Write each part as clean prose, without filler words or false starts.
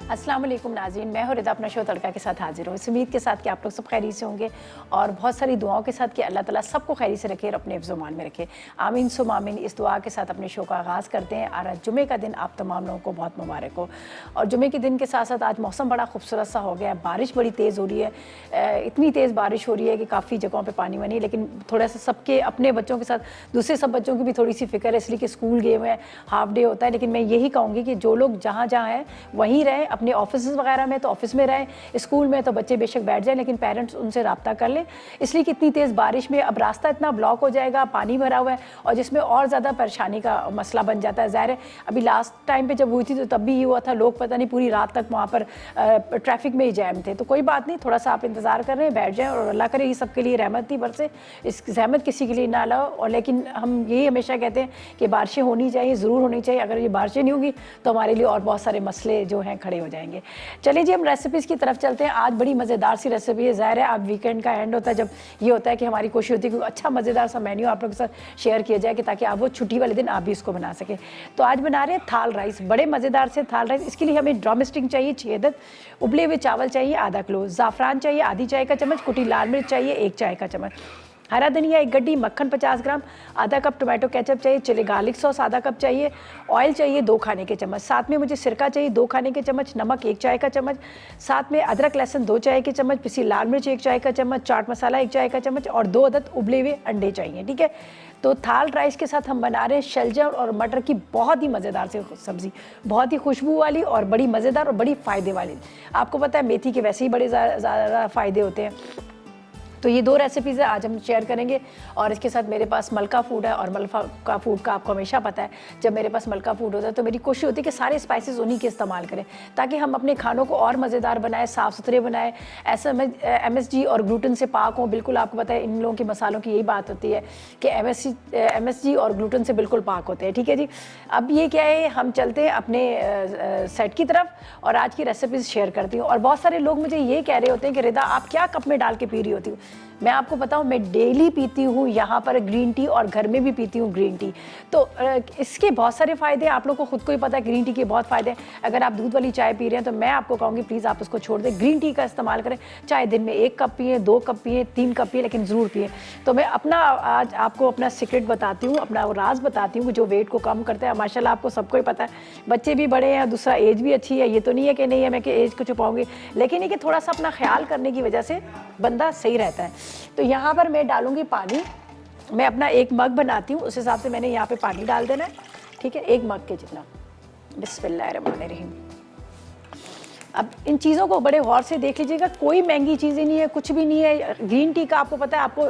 अस्सलाम वालेकुम नाज़रीन, मैं हूं रिदा अपना शो तड़का के साथ हाजिर हूँ। इस उम्मीद के साथ कि आप लोग सब खैरी से होंगे और बहुत सारी दुआओं के साथ कि अल्लाह ताला सबको खैरी से रखे और अपने हिफ्ज़-ओ-मान में रखे। आमीन सुम आमीन। इस दुआ के साथ अपने शो का आगाज़ करते हैं। और जुमे का दिन आप तमाम लोगों को बहुत मुबारक हो। और जुमे के दिन के साथ साथ आज मौसम बड़ा खूबसूरत सा हो गया है। बारिश बड़ी तेज़ हो रही है, इतनी तेज़ बारिश हो रही है कि काफ़ी जगहों पर पानी बनी, लेकिन थोड़ा सा सबके अपने बच्चों के साथ दूसरे सब बच्चों की भी थोड़ी सी फ़िक्र है, इसलिए कि स्कूल गए हुए हैं, हाफ डे होता है। लेकिन मैं यही कहूँगी कि जो लोग जहाँ जहाँ हैं वहीं रहें, अपने ऑफिस वगैरह में तो ऑफिस में रहें, स्कूल में तो बच्चे बेशक बैठ जाएं, लेकिन पेरेंट्स उनसे रब्ता कर लें, इसलिए कि इतनी तेज़ बारिश में अब रास्ता इतना ब्लॉक हो जाएगा, पानी भरा हुआ है और जिसमें और ज़्यादा परेशानी का मसला बन जाता है। ज़ाहिर है अभी लास्ट टाइम पे जब हुई थी तो तब भी ये हुआ था, लोग पता नहीं पूरी रात तक वहाँ पर ट्रैफिक में ही जैम थे। तो कोई बात नहीं, थोड़ा सा आप इंतज़ार कर रहे हैं, बैठ जाएँ और अल्लाह करे ये सबके लिए रहमत ही बरसे, इस जहमत किसी के लिए ना लाओ। और लेकिन हम यही हमेशा कहते हैं कि बारिशें होनी चाहिए, ज़रूर होनी चाहिए। अगर ये बारिशें नहीं होंगी तो हमारे लिए और बहुत सारे मसले जो हैं खड़े हो जाएंगे। चलिए जी, हम रेसिपीज़ की तरफ चलते हैं। आज बड़ी मज़ेदार सी रेसिपी है। ज़ाहिर है अब वीकेंड का एंड होता है, जब ये होता है कि हमारी कोशिश होती है कि अच्छा मज़ेदार सा मेन्यू आप लोगों के साथ शेयर किया जाए कि ताकि आप वो छुट्टी वाले दिन आप भी इसको बना सकें। तो आज बना रहे हैं थाल राइस, बड़े मज़ेदार से थाल राइस। इसके लिए हमें ड्रम स्टिक चाहिए 6 अदद, उबले हुए चावल चाहिए आधा किलो, ज़ाफ़रान चाहिए आधी चाय का चम्मच, कुटी लाल मिर्च चाहिए 1 चाय का चम्मच, हरा धनिया 1 गड्डी, मक्खन 50 ग्राम, आधा कप टोमेटो केचप चाहिए, चिली गार्लिक सॉस आधा कप चाहिए, ऑयल चाहिए 2 खाने के चम्मच, साथ में मुझे सिरका चाहिए 2 खाने के चम्मच, नमक 1 चाय का चम्मच, साथ में अदरक लहसुन 2 चाय के चम्मच, पिसी लाल मिर्च 1 चाय का चम्मच, चाट मसाला 1 चाय का चम्मच और 2 अदद उबले हुए अंडे चाहिए। ठीक है, तो थाल राइस के साथ हम बना रहे हैं शलजम और मटर की बहुत ही मज़ेदार सी सब्ज़ी, बहुत ही खुशबू वाली और बड़ी मज़ेदार और बड़ी फ़ायदे वाली। आपको पता है मेथी के वैसे ही बड़े ज़्यादा फ़ायदे होते हैं। तो ये 2 रेसिपीज़ है आज हम शेयर करेंगे। और इसके साथ मेरे पास मलका फूड है और मलका फूड का आपको हमेशा पता है, जब मेरे पास मलका फूड होता है तो मेरी कोशिश होती है कि सारे स्पाइसेस उन्हीं के इस्तेमाल करें ताकि हम अपने खानों को और मज़ेदार बनाएं, साफ़ सुथरे बनाएं, ऐसा MSG और ग्लूटेन से पाक हों। बिल्कुल आपको पता है इन लोगों के मसालों की यही बात होती है कि MSG और ग्लूटेन से बिल्कुल पाक होते हैं। ठीक है जी, अब ये क्या है, हम चलते हैं अपने सेट की तरफ और आज की रेसिपीज़ शेयर करती हूँ। और बहुत सारे लोग मुझे ये कह रहे होते हैं कि रिदा आप क्या कप में डाल के पी रही होती हो। मैं आपको बताऊं, मैं डेली पीती हूँ यहाँ पर ग्रीन टी और घर में भी पीती हूँ ग्रीन टी। तो इसके बहुत सारे फ़ायदे हैं, आप लोग को खुद को ही पता है ग्रीन टी के बहुत फ़ायदे हैं। अगर आप दूध वाली चाय पी रहे हैं तो मैं आपको कहूँगी प्लीज़ आप उसको छोड़ दें, ग्रीन टी का इस्तेमाल करें। चाहे दिन में 1 कप पिए, 2 कप पिए, 3 कप पिए, लेकिन ज़रूर पिए। तो मैं अपना आज आपको अपना सीक्रेट बताती हूँ, अपना राज बताती हूँ जो वेट को कम करता है। माशाल्लाह आपको सबको ही पता है, बच्चे भी बड़े हैं, दूसरा एज भी अच्छी है। ये तो नहीं है कि नहीं है मैं कि एज को छुपाऊँगी, लेकिन ये कि थोड़ा सा अपना ख्याल करने की वजह से बंदा सही रहता है। तो यहाँ पर मैं डालूंगी पानी। मैं अपना 1 मग बनाती हूँ, उस हिसाब से मैंने यहाँ पे पानी डाल देना है। ठीक है, 1 मग के जितना। बिस्मिल्लाहिर्रहमानिर्रहीम। अब इन चीज़ों को बड़े गौर से देख लीजिएगा, कोई महंगी चीज़ें नहीं है, कुछ भी नहीं है। ग्रीन टी का आपको पता है आपको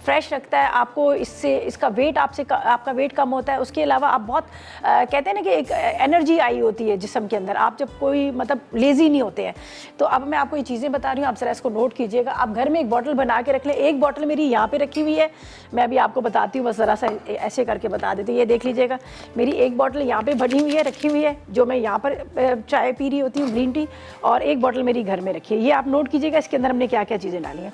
फ्रेश रखता है, आपको इससे इसका वेट आपका वेट कम होता है। उसके अलावा आप बहुत कहते हैं ना कि एक एनर्जी आई होती है जिस्म के अंदर, आप जब कोई मतलब लेज़ी नहीं होते हैं। तो अब मैं आपको ये चीज़ें बता रही हूँ, आप ज़रा इसको नोट कीजिएगा। आप घर में 1 बॉटल बना के रख लें। 1 बॉटल मेरी यहाँ पर रखी हुई है, मैं अभी आपको बताती हूँ, बस ज़रा सा ऐसे करके बता देती हूँ। ये देख लीजिएगा, मेरी 1 बॉटल यहाँ पर भरी हुई है, रखी हुई है, जो मैं यहाँ पर चाय पी रही होती हूँ ग्रीन टी, और 1 बॉटल मेरी घर में रखी है। ये आप नोट कीजिएगा इसके अंदर हमने क्या क्या चीज़ें डाली हैं।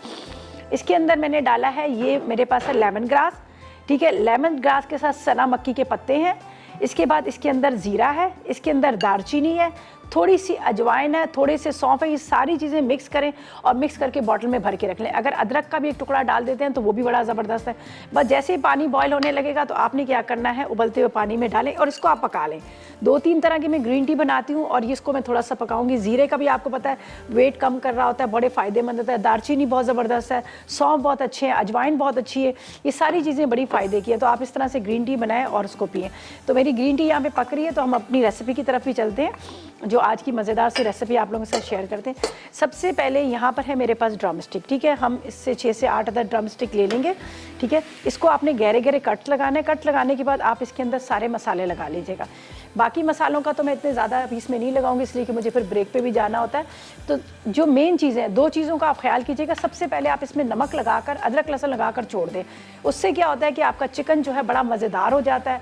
इसके अंदर मैंने डाला है, ये मेरे पास है लेमन ग्रास। ठीक है, लेमन ग्रास के साथ सना मक्की के पत्ते हैं। इसके बाद इसके अंदर ज़ीरा है, इसके अंदर दालचीनी है, थोड़ी सी अजवाइन है, थोड़े से सौंफ है। ये सारी चीज़ें मिक्स करें और मिक्स करके बॉटल में भर के रख लें। अगर अदरक का भी 1 टुकड़ा डाल देते हैं तो वो भी बड़ा ज़बरदस्त है। बस जैसे ही पानी बॉयल होने लगेगा तो आपने क्या करना है, उबलते हुए पानी में डालें और इसको आप पका लें। 2-3 तरह की मैं ग्रीन टी बनाती हूँ और इसको मैं थोड़ा सा पकाऊंगी। ज़ीरे का भी आपको पता है वेट कम कर रहा होता है, बड़े फ़ायदेमंद होता है। दालचीनी बहुत ज़बरदस्त है, सौंफ बहुत अच्छे हैं, अजवाइन बहुत अच्छी है। ये सारी चीज़ें बड़ी फ़ायदे की है। तो आप इस तरह से ग्रीन टी बनाएं और उसको पिएँ। तो मेरी ग्रीन टी यहाँ पे पक रही है, तो हम अपनी रेसिपी की तरफ भी चलते हैं, जो आज की मज़ेदार सी रेसिपी आप लोगों के साथ शेयर करते हैं। सबसे पहले यहाँ पर है मेरे पास ड्रम स्टिक। ठीक है, हम इससे 6 से 8 अदर ड्रम स्टिक ले लेंगे। ठीक है, इसको आपने गहरे गहरे कट लगाना है। कट लगाने के बाद आप इसके अंदर सारे मसाले लगा लीजिएगा। बाकी मसालों का तो मैं इतने ज़्यादा पीस में नहीं लगाऊंगी, इसलिए कि मुझे फिर ब्रेक पे भी जाना होता है। तो जो मेन चीज़ें हैं, 2 चीज़ों का आप ख्याल कीजिएगा। सबसे पहले आप इसमें नमक लगाकर, अदरक लहसुन लगाकर छोड़ दें। उससे क्या होता है कि आपका चिकन जो है बड़ा मज़ेदार हो जाता है।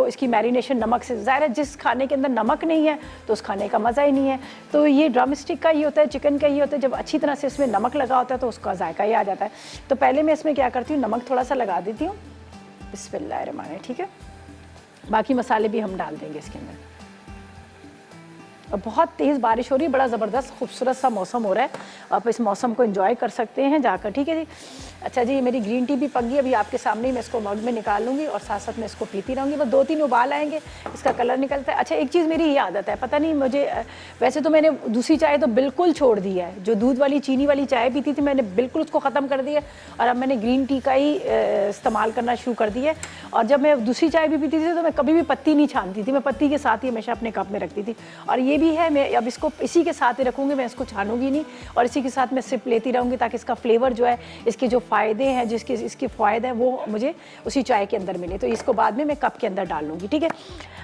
इसकी मैरिनेशन नमक से, ज़ाहिर है जिस खाने के अंदर नमक नहीं है तो उस खाने का मज़ा ही नहीं है। तो ये ड्रम स्टिक का ये होता है, चिकन का ये होता है, जब अच्छी तरह से इसमें नमक लगा होता है तो उसका जायका ही आ जाता है। तो पहले मैं इसमें क्या करती हूँ, नमक थोड़ा सा लगा देती हूँ। बिस्मिल्लाहिर्रहमानिर्रहीम। ठीक है, बाकी मसाले भी हम डाल देंगे इसके अंदर। और बहुत तेज़ बारिश हो रही है, बड़ा ज़बरदस्त खूबसूरत सा मौसम हो रहा है। आप इस मौसम को एंजॉय कर सकते हैं जाकर, ठीक है जी। अच्छा जी, मेरी ग्रीन टी भी पक गई, अभी आपके सामने ही मैं इसको मग में निकाल लूँगी और साथ साथ मैं इसको पीती रहूँगी। बस 2-3 उबाल आएंगे, इसका कलर निकलता है। अच्छा, एक चीज़ मेरी ये आदत है, पता नहीं मुझे वैसे तो मैंने दूसरी चाय तो बिल्कुल छोड़ दी है, जो दूध वाली चीनी वाली चाय पीती थी मैंने बिल्कुल उसको ख़त्म कर दिया और अब मैंने ग्रीन टी का ही इस्तेमाल करना शुरू कर दिया है। और जब मैं दूसरी चाय भी पीती थी तो मैं कभी भी पत्ती नहीं छानती थी, मैं पत्ती के साथ ही हमेशा अपने कप में रखती थी। और ये भी है, मैं अब इसको इसी के साथ ही रखूँगी, मैं इसको छानूंगी नहीं और इसी के साथ मैं सिप लेती रहूँगी ताकि इसका फ्लेवर जो है, इसके जो फ़ायदे हैं, इसके फ़ायदे हैं वो मुझे उसी चाय के अंदर मिले। तो इसको बाद में मैं कप के अंदर डाल लूँगी, ठीक है।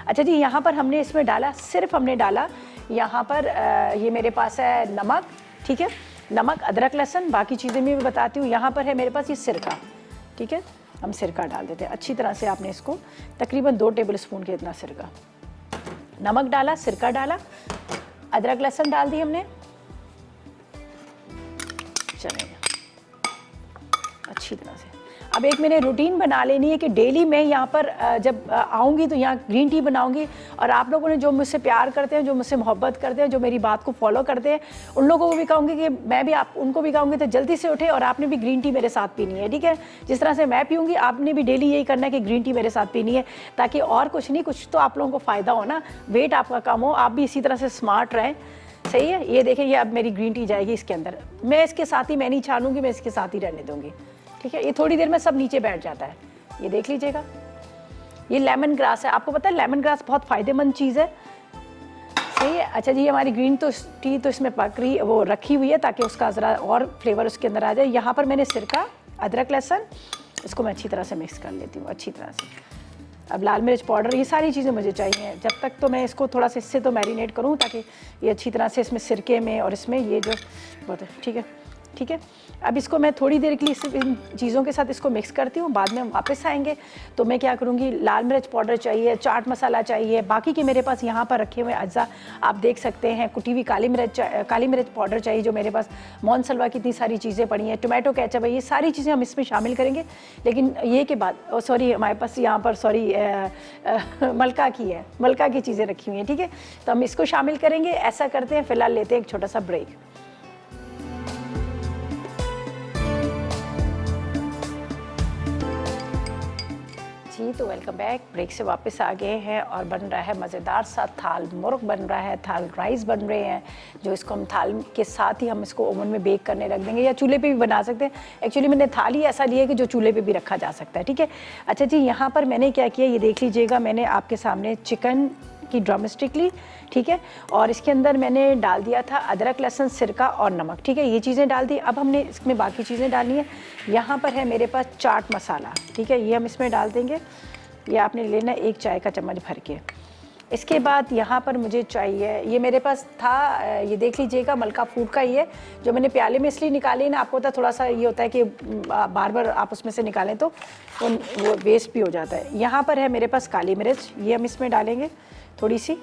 अच्छा जी, यहाँ पर हमने इसमें डाला, सिर्फ हमने डाला यहाँ पर ये मेरे पास है नमक, ठीक है, नमक, अदरक, लहसुन, बाकी चीज़ें भी मैं बताती हूँ। यहाँ पर है मेरे पास ये सिरका, ठीक है, हम सिरका डाल देते हैं अच्छी तरह से। आपने इसको तकरीबन 2 टेबल स्पून के इतना सिरका, नमक डाला, सिरका डाला, अदरक लहसुन डाल दी हमने, चलेगा अच्छी तरह से। अब एक मैंने रूटीन बना लेनी है कि डेली मैं यहाँ पर जब आऊँगी तो यहाँ ग्रीन टी बनाऊँगी और आप लोगों ने जो मुझसे प्यार करते हैं, जो मुझसे मोहब्बत करते हैं, जो मेरी बात को फॉलो करते हैं, उन लोगों को भी कहूँगी कि मैं भी आप उनको भी कहूँगी तो जल्दी से उठे और आपने भी ग्रीन टी मेरे साथ पीनी है, ठीक है। जिस तरह से मैं पीऊँगी आपने भी डेली यही करना है कि ग्रीन टी मेरे साथ पीनी है, ताकि और कुछ नहीं, कुछ तो आप लोगों को फ़ायदा हो ना, वेट आपका कम हो, आप भी इसी तरह से स्मार्ट रहें, सही है। ये देखें, ये अब मेरी ग्रीन टी जाएगी इसके अंदर, मैं इसके साथ ही, मैं नहीं छानूँगी, मैं इसके साथ ही रहने दूँगी, ठीक है। ये थोड़ी देर में सब नीचे बैठ जाता है, ये देख लीजिएगा। ये लेमन ग्रास है, आपको पता है लेमन ग्रास बहुत फ़ायदेमंद चीज़ है, सही है। अच्छा जी, हमारी ग्रीन तो टी तो इसमें पक रही, वो रखी हुई है ताकि उसका ज़रा और फ्लेवर उसके अंदर आ जाए। यहाँ पर मैंने सिरका, अदरक, लहसुन, इसको मैं अच्छी तरह से मिक्स कर लेती हूँ अच्छी तरह से। अब लाल मिर्च पाउडर, ये सारी चीज़ें मुझे चाहिए। जब तक तो मैं इसको थोड़ा सा इससे तो मैरिनेट करूँ ताकि ये अच्छी तरह से इसमें सिरके में और इसमें ये जो बहुत है, ठीक है, ठीक है। अब इसको मैं थोड़ी देर के लिए सिर्फ इन चीज़ों के साथ इसको मिक्स करती हूँ, बाद में हम वापस आएंगे तो मैं क्या करूँगी, लाल मिर्च पाउडर चाहिए, चाट मसाला चाहिए, बाकी के मेरे पास यहाँ पर रखे हुए अज्जा आप देख सकते हैं, कुटी हुई काली मिर्च पाउडर चाहिए जो मेरे पास, मोहन सलवा की इतनी सारी चीज़ें पड़ी हैं, टोमेटो केचप है, ये सारी चीज़ें हम इसमें शामिल करेंगे। लेकिन ये के बाद सॉरी, हमारे पास यहाँ पर सॉरी मलका की है, मलका की चीज़ें रखी हुई हैं, ठीक है। तो हम इसको शामिल करेंगे। ऐसा करते हैं, फ़िलहाल लेते हैं एक छोटा सा ब्रेक। जी, तो वेलकम बैक। ब्रेक से वापस आ गए हैं और बन रहा है मज़ेदार सा थाल मुर्ग बन रहा है, थाल राइस बन रहे हैं, जो इसको हम थाल के साथ ही हम इसको ओवन में बेक करने रख देंगे या चूल्हे पे भी बना सकते हैं। एक्चुअली मैंने थाल ही ऐसा लिया कि जो चूल्हे पे भी रखा जा सकता है, ठीक है। अच्छा जी, यहाँ पर मैंने क्या किया ये देख लीजिएगा, मैंने आपके सामने चिकन की ड्रमस्टिक ली, ठीक है, और इसके अंदर मैंने डाल दिया था अदरक, लहसुन, सिरका और नमक, ठीक है, ये चीज़ें डाल दी। अब हमने इसमें बाकी चीज़ें डालनी है। यहाँ पर है मेरे पास चाट मसाला, ठीक है, ये हम इसमें डाल देंगे। ये आपने लेना 1 चाय का चम्मच भर के। इसके बाद यहाँ पर मुझे चाहिए, ये मेरे पास था, ये देख लीजिएगा, मलका फूड का ही है, जो मैंने प्याले में इसलिए निकाली ना, आपको पता थोड़ा सा ये होता है कि बार बार आप उसमें से निकालें तो वो वेस्ट भी हो जाता है। यहाँ पर है मेरे पास काली मिर्च, ये हम इसमें डालेंगे थोड़ी सी,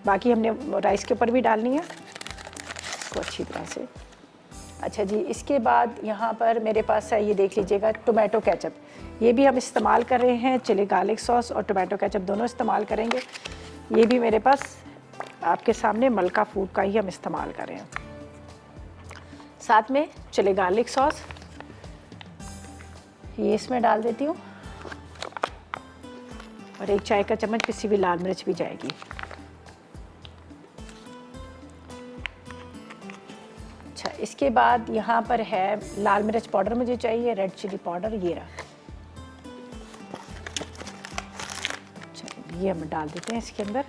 बाकी हमने राइस के ऊपर भी डालनी है इसको अच्छी तरह से। अच्छा जी, इसके बाद यहाँ पर मेरे पास है, ये देख लीजिएगा, टोमेटो केचप, ये भी हम इस्तेमाल कर रहे हैं, चिली गार्लिक सॉस और टोमेटो केचप दोनों इस्तेमाल करेंगे। ये भी मेरे पास आपके सामने मलका फूड का ही हम इस्तेमाल कर रहे हैं। साथ में चिली गार्लिक सॉस ये इसमें डाल देती हूँ और 1 चाय का चम्मच पिसी हुई लाल मिर्च भी जाएगी। अच्छा, इसके बाद यहाँ पर है लाल मिर्च पाउडर मुझे चाहिए, रेड चिली पाउडर, ये रहा। अच्छा, ये हम डाल देते हैं इसके अंदर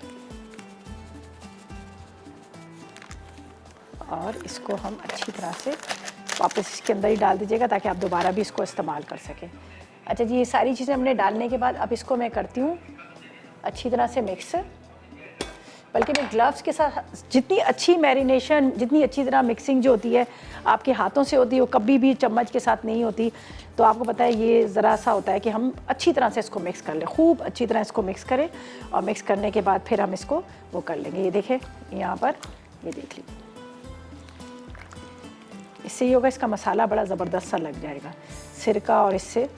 और इसको हम अच्छी तरह से वापस इसके अंदर ही डाल दीजिएगा ताकि आप दोबारा भी इसको इस्तेमाल कर सकें। अच्छा जी, ये सारी चीज़ें हमने डालने के बाद अब इसको मैं करती हूँ अच्छी तरह से मिक्स। बल्कि मैं ग्लव्स के साथ जितनी अच्छी मैरिनेशन, जितनी अच्छी तरह मिक्सिंग जो होती है आपके हाथों से होती है, वो कभी भी चम्मच के साथ नहीं होती। तो आपको पता है ये ज़रा सा होता है कि हम अच्छी तरह से इसको मिक्स कर लें, खूब अच्छी तरह इसको मिक्स करें और मिक्स करने के बाद फिर हम इसको वो कर लेंगे। ये देखें यहाँ पर, ये देख लीजिए, इससे ये होगा, इसका मसाला बड़ा ज़बरदस्त सा लग जाएगा सिरका और इससे।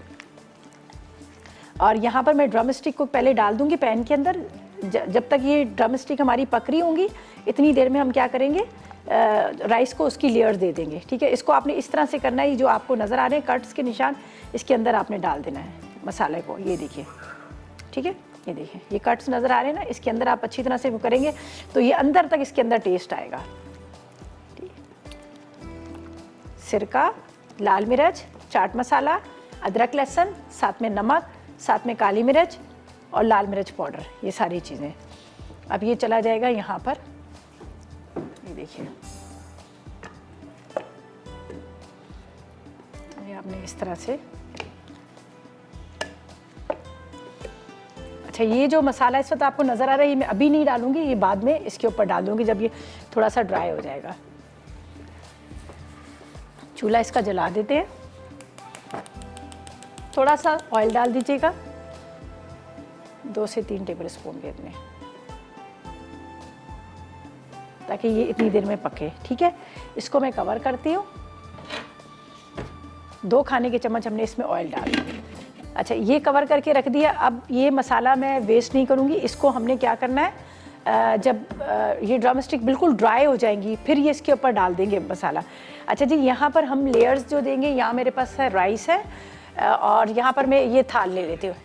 और यहाँ पर मैं ड्रम स्टिक को पहले डाल दूँगी पैन के अंदर, जब तक ये ड्रम स्टिक हमारी पक रही होंगी, इतनी देर में हम क्या करेंगे, राइस को उसकी लेयर्स दे देंगे। ठीक है, इसको आपने इस तरह से करना है, ये जो आपको नज़र आ रहे हैं कट्स के निशान, इसके अंदर आपने डाल देना है मसाले को। ये देखिए, ठीक है, ये देखिए ये कट्स नज़र आ रहे हैं ना, इसके अंदर आप अच्छी तरह से वो करेंगे तो ये अंदर तक इसके अंदर टेस्ट आएगा। सिरका, लाल मिर्च, चाट मसाला, अदरक लहसुन, साथ में नमक, साथ में काली मिर्च और लाल मिर्च पाउडर, ये सारी चीज़ें। अब ये चला जाएगा यहाँ पर, ये देखिए ये आपने इस तरह से। अच्छा, ये जो मसाला इस वक्त आपको नज़र आ रहा है, ये मैं अभी नहीं डालूंगी, ये बाद में इसके ऊपर डाल दूंगी जब ये थोड़ा सा ड्राई हो जाएगा। चूल्हा इसका जला देते हैं, थोड़ा सा ऑयल डाल दीजिएगा, 2 से 3 टेबल स्पून के इतने, ताकि ये इतनी देर में पके। ठीक है, इसको मैं कवर करती हूँ। 2 खाने के चम्मच हमने इसमें ऑयल डाल दिया। अच्छा, ये कवर करके रख दिया। अब ये मसाला मैं वेस्ट नहीं करूँगी, इसको हमने क्या करना है, जब ये ड्रम स्टिक बिल्कुल ड्राई हो जाएंगी फिर ये इसके ऊपर डाल देंगे मसाला। अच्छा जी, यहाँ पर हम लेयर्स जो देंगे, यहाँ मेरे पास है राइस है और यहाँ पर मैं ये थाल ले लेती हूँ।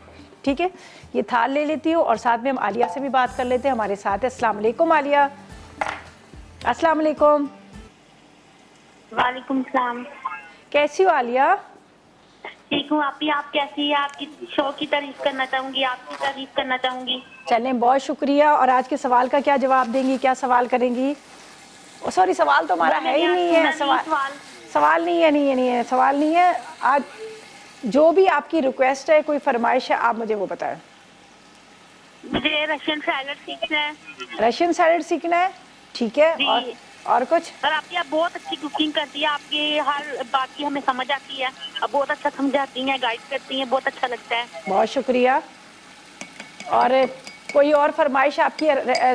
ठीक है, ये थाल ले लेती हूँ और साथ में हम आलिया से भी बात कर लेते हैं, हमारे साथ है। अस्सलाम वालेकुम आलिया। अस्सलाम वालेकुम। वालेकुम सलाम। कैसी हो आलिया? ठीक हूँ। आप कैसी है? आपकी शो की तारीफ करना चाहूँगी, आपकी तारीफ करना चाहूँगी। चलें, बहुत शुक्रिया। और आज के सवाल का क्या जवाब देंगी, क्या सवाल करेंगी? सॉरी, सवाल तो हमारा है ही नहीं है। सवाल नहीं है, सवाल नहीं है। आज जो भी आपकी रिक्वेस्ट है, कोई फरमाइश है, आप मुझे वो बताएं। मुझे रशियन सैलड सीखना है। रशियन सैलड सीखना है, ठीक है। और कुछ? सर, आप बहुत अच्छी कुकिंग करती है, आपकी हर बात की हमें समझ आती है, आप बहुत अच्छा समझाती हैं, गाइड करती हैं, बहुत अच्छा लगता है। बहुत शुक्रिया। और कोई और फरमाइश आपकी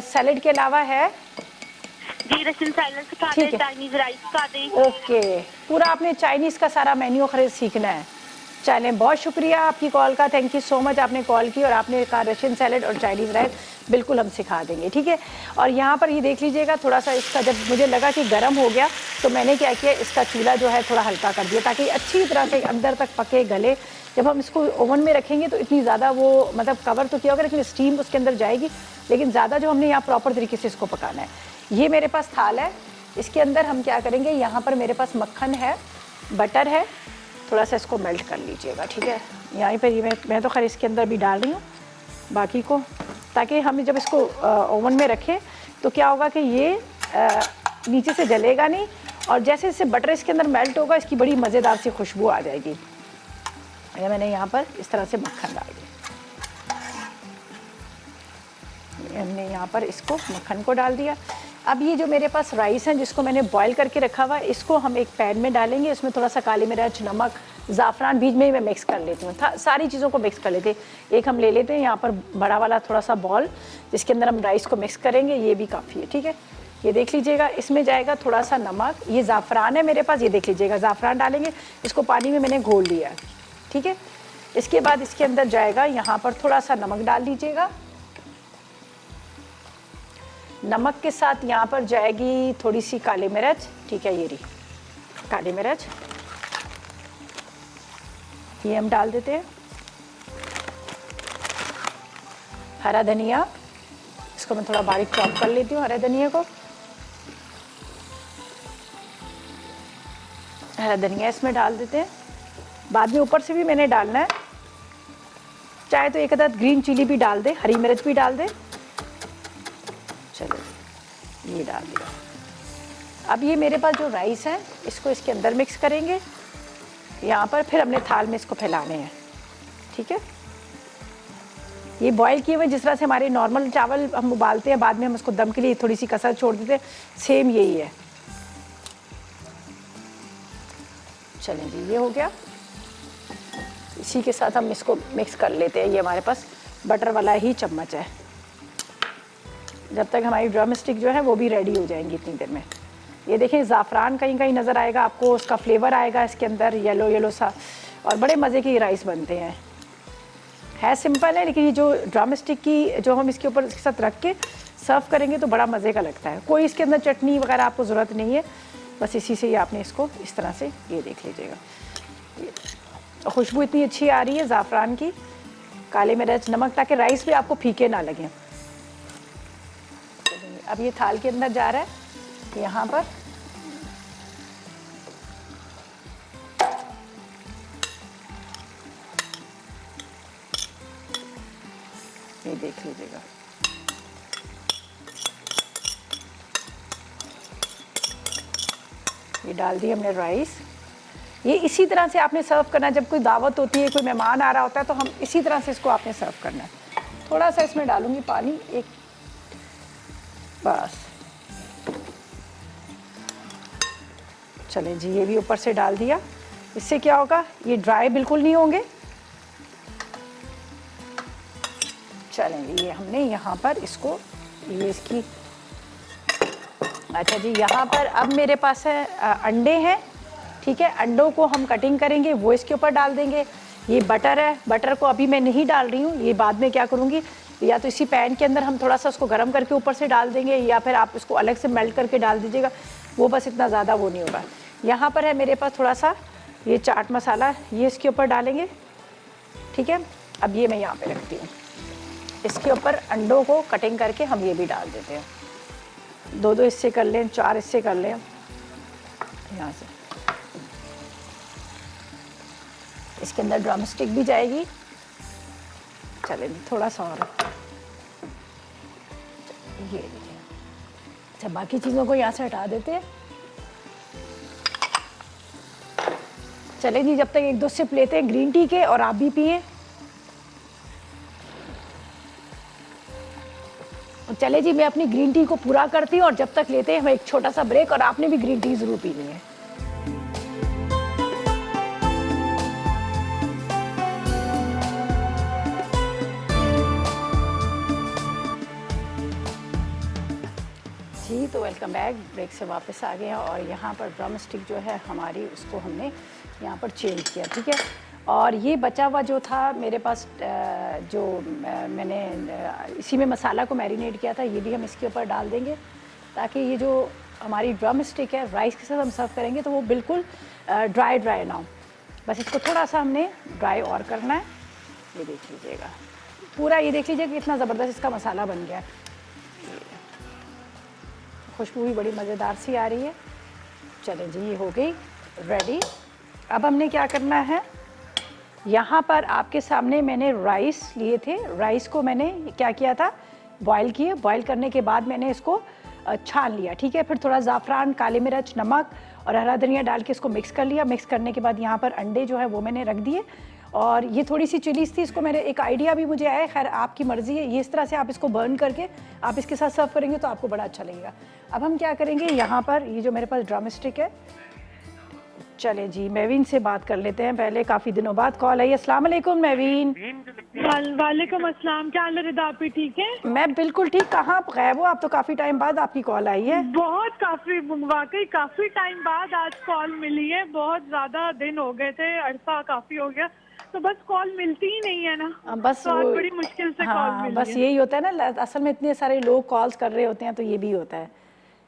सैलड के अलावा है? जी, रशियन सैलड सिखा दें, चाइनीज राइस सिखा दें। ओके, पूरा आपने चाइनीज का सारा मेन्यू खरीद सीखना है। चलें, बहुत शुक्रिया आपकी कॉल का, थैंक यू सो मच। आपने कॉल की और आपने कहा रशियन सैलड और चाइनीज़ राइस, बिल्कुल हम सिखा देंगे, ठीक है। और यहाँ पर ये देख लीजिएगा, थोड़ा सा इसका जब मुझे लगा कि गर्म हो गया तो मैंने क्या किया, इसका चूल्हा जो है थोड़ा हल्का कर दिया ताकि अच्छी तरह से अंदर तक पके गले। जब हम इसको ओवन में रखेंगे तो इतनी ज़्यादा वो मतलब कवर तो किया होगा लेकिन स्टीम उसके अंदर जाएगी, लेकिन ज़्यादा जो हमने यहाँ प्रॉपर तरीके से इसको पकाना है। ये मेरे पास थाल है, इसके अंदर हम क्या करेंगे, यहाँ पर मेरे पास मक्खन है, बटर है, थोड़ा सा इसको मेल्ट कर लीजिएगा, ठीक है। यहीं पर ये मैं तो खैर इसके अंदर भी डाल रही हूँ बाकी को, ताकि हम जब इसको ओवन में रखें तो क्या होगा कि ये नीचे से जलेगा नहीं, और जैसे जैसे बटर इसके अंदर मेल्ट होगा इसकी बड़ी मज़ेदार सी खुशबू आ जाएगी। ये मैंने यहाँ पर इस तरह से मक्खन डाल दिया, हमने यहाँ पर इसको मक्खन को डाल दिया। अब ये जो मेरे पास राइस हैं जिसको मैंने बॉईल करके रखा हुआ है, इसको हम एक पैन में डालेंगे। इसमें थोड़ा सा काली मिर्च, नमक, ज़ाफ़रान बीच में ही मैं मिक्स कर लेती हूँ, सारी चीज़ों को मिक्स कर लेते हैं। एक हम ले लेते हैं यहाँ पर बड़ा वाला थोड़ा सा बॉल, जिसके अंदर हम राइस को मिक्स करेंगे, ये भी काफ़ी है, ठीक है। ये देख लीजिएगा, इसमें जाएगा थोड़ा सा नमक, ये ज़ाफ़रान है मेरे पास, ये देख लीजिएगा ज़ाफ़रान डालेंगे, इसको पानी में मैंने घोल लिया है, ठीक है। इसके बाद इसके अंदर जाएगा, यहाँ पर थोड़ा सा नमक डाल दीजिएगा, नमक के साथ यहाँ पर जाएगी थोड़ी सी काली मिर्च, ठीक है, ये रही काली मिर्च, ये हम डाल देते हैं। हरा धनिया, इसको मैं थोड़ा बारीक चॉप कर लेती हूँ, हरे धनिया को, हरा धनिया इसमें डाल देते हैं। बाद में ऊपर से भी मैंने डालना है, चाहे तो एक आध ग्रीन चिली भी डाल दे, हरी मिर्च भी डाल दे। चलो, ये डाल दिया। अब ये मेरे पास जो राइस है इसको इसके अंदर मिक्स करेंगे यहाँ पर, फिर हमने थाल में इसको फैलाने हैं, ठीक है। ये बॉईल किए हुए जिस तरह से हमारे नॉर्मल चावल हम उबालते हैं, बाद में हम उसको दम के लिए थोड़ी सी कसर छोड़ देते हैं, सेम यही है। चलें जी, ये हो गया। इसी के साथ हम इसको मिक्स कर लेते हैं। ये हमारे पास बटर वाला ही चम्मच है, जब तक हमारी ड्रम स्टिक जो है वो भी रेडी हो जाएंगी इतनी देर में। ये देखें, ज़ाफ़रान कहीं कहीं नज़र आएगा आपको, उसका फ्लेवर आएगा इसके अंदर येलो येलो सा, और बड़े मज़े के राइस बनते हैं। है सिंपल है, लेकिन ये जो ड्रम स्टिक की जो हम इसके ऊपर इसके साथ रख के सर्व करेंगे तो बड़ा मज़े का लगता है। कोई इसके अंदर चटनी वगैरह आपको ज़रूरत नहीं है, बस इसी से ही आपने इसको इस तरह से ये देख लीजिएगा। खुशबू इतनी अच्छी आ रही है ज़ाफ़रान की, काले मिर्च, नमक, ताकि राइस भी आपको फीके ना लगे। अब ये थाल के अंदर जा रहा है, यहाँ पर ये देख लीजिएगा। ये डाल दी हमने राइस। ये इसी तरह से आपने सर्व करना है। जब कोई दावत होती है, कोई मेहमान आ रहा होता है, तो हम इसी तरह से इसको आपने सर्व करना है। थोड़ा सा इसमें डालूंगी पानी, एक बस। चलें जी, ये भी ऊपर से डाल दिया। इससे क्या होगा, ये ड्राई बिल्कुल नहीं होंगे। चलें जी, ये हमने यहाँ पर इसको ये इसकी अच्छा जी, यहाँ पर अब मेरे पास है अंडे हैं, ठीक है। अंडों को हम कटिंग करेंगे, वो इसके ऊपर डाल देंगे। ये बटर है, बटर को अभी मैं नहीं डाल रही हूँ, ये बाद में क्या करूँगी, या तो इसी पैन के अंदर हम थोड़ा सा उसको गर्म करके ऊपर से डाल देंगे, या फिर आप इसको अलग से मेल्ट करके डाल दीजिएगा, वो बस इतना ज़्यादा वो नहीं होगा। यहाँ पर है मेरे पास थोड़ा सा ये चाट मसाला, ये इसके ऊपर डालेंगे, ठीक है। अब ये मैं यहाँ पे रखती हूँ, इसके ऊपर अंडों को कटिंग करके हम ये भी डाल देते हैं। 2-2 हिस्से कर लें, 4 हिस्से कर लें यहाँ से। इसके अंदर ड्रम स्टिक भी जाएगी। चलें थोड़ा सा और ये देखिए। अच्छा, बाकी चीज़ों को यहाँ से हटा देते हैं। चलें जी, जब तक 1-2 सिप लेते हैं ग्रीन टी के, और आप भी पिए। चले जी, मैं अपनी ग्रीन टी को पूरा करती हूँ, और जब तक लेते हैं हम एक छोटा सा ब्रेक, और आपने भी ग्रीन टी ज़रूर पीनी है। जी, तो वेलकम बैक। ब्रेक से वापस आ गए हैं, और यहाँ पर ड्रम स्टिक जो है हमारी, उसको हमने यहाँ पर चेंज किया, ठीक है। और ये बचा हुआ जो था मेरे पास, जो मैंने इसी में मसाला को मैरिनेट किया था, ये भी हम इसके ऊपर डाल देंगे, ताकि ये जो हमारी ड्रम स्टिक है राइस के साथ हम सर्व करेंगे तो वो बिल्कुल ड्राई ना हो। बस इसको थोड़ा सा हमने ड्राई और करना है। ये देख लीजिएगा पूरा, ये देख लीजिए कितना ज़बरदस्त इसका मसाला बन गया। खुशबू भी बड़ी मज़ेदार सी आ रही है। चलें जी, ये हो गई रेडी। अब हमने क्या करना है, यहाँ पर आपके सामने मैंने राइस लिए थे। राइस को मैंने क्या किया था, बॉईल किए। बॉईल करने के बाद मैंने इसको छान लिया, ठीक है। फिर थोड़ा ज़ाफ़रान, काली मिर्च, नमक और हरा धनिया डाल के इसको मिक्स कर लिया। मिक्स करने के बाद यहाँ पर अंडे जो है वो मैंने रख दिए, और ये थोड़ी सी चिलीज़ थी, इसको मेरे एक आइडिया भी मुझे आया, खैर आपकी मर्ज़ी है। ये इस तरह से आप इसको बर्न करके आप इसके साथ सर्व करेंगे तो आपको बड़ा अच्छा लगेगा। अब हम क्या करेंगे, यहाँ पर ये जो मेरे पास ड्रम स्टिक है, चले जी मेवीन से बात कर लेते हैं। पहले काफ़ी दिनों बाद कॉल आई। अस्सलाम वालेकुम मेवीन। वालेकुम अस्सलाम, क्या हाल है रिदा, आप भी ठीक है? मैं बिल्कुल ठीक। कहाँ आप गायब हो? आप तो काफ़ी टाइम बाद आपकी कॉल आई है। वाकई काफी टाइम बाद आज कॉल मिली है। बहुत ज्यादा दिन हो गए थे, अरसा काफी हो गया, तो बस कॉल मिलती ही नहीं है ना। बस तो आज बड़ी मुश्किल से कॉल मिली बस है। यही होता है ना, असल में इतने सारे लोग कॉल्स कर रहे होते हैं, तो ये भी होता है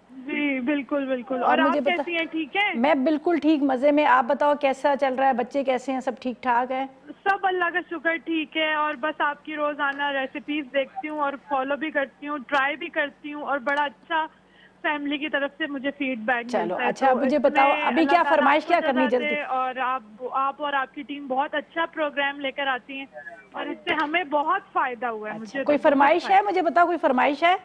जी बिल्कुल बिल्कुल। और आप कैसी हैं, ठीक है? मैं बिल्कुल ठीक, मज़े में। आप बताओ कैसा चल रहा है, बच्चे कैसे हैं, सब ठीक ठाक है? सब अल्लाह का शुक्र ठीक है। और बस आपकी रोजाना रेसिपीज देखती हूँ और फॉलो भी करती हूँ, ट्राई भी करती हूँ, और बड़ा अच्छा फैमिली की तरफ से मुझे फीडबैक चलो मिलता है। अच्छा, तो मुझे बताओ अभी क्या फरमाइश क्या करनी जल्दी। और आप और आपकी टीम बहुत अच्छा प्रोग्राम लेकर आती हैं, और इससे हमें बहुत फायदा हुआ है। मुझे कोई फरमाइश है, मुझे बताओ कोई फरमाइश है?